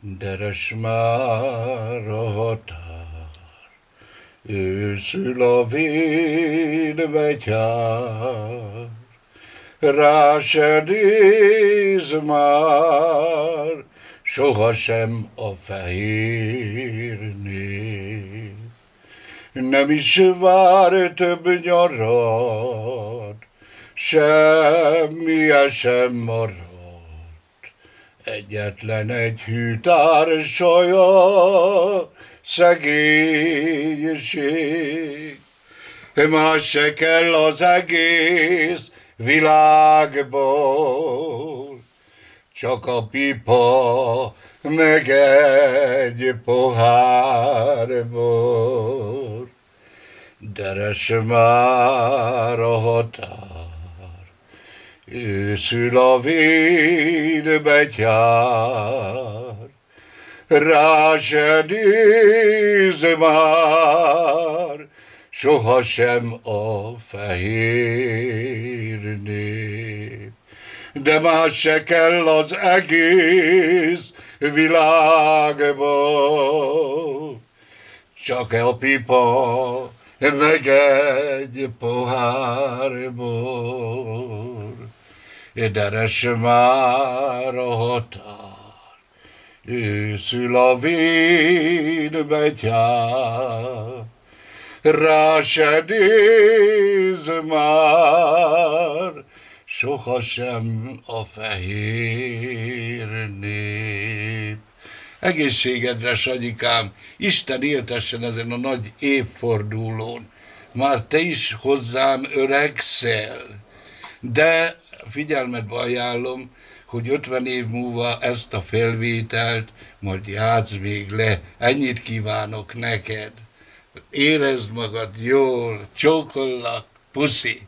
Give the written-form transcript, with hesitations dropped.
Deres már a határ, őszül a védbegyár, rá se néz már, sohasem a fehér nép. Nem is vár több nyarat, semmilyen sem maradt, egyetlen egy hűtársaja, szegénység. Más se kell az egész világból, csak a pipa meg egy pohár bor. Deres már a határ, őszül a védbegyár, rá se néz már, sohasem a fehér nép. De más se kell az egész világból, csak a pipa meg egy pohár bor. Deres már a határ, őszül a védbegyár, rá se néz már, sohasem a fehér nép. Egészségedre, Sanyikám, Isten éltessen ezen a nagy évfordulón. Már te is hozzám öregszel, de figyelmetbe ajánlom, hogy 50 év múlva ezt a felvételt majd játsz még le. Ennyit kívánok neked. Érezd magad jól, csókollak, puszi.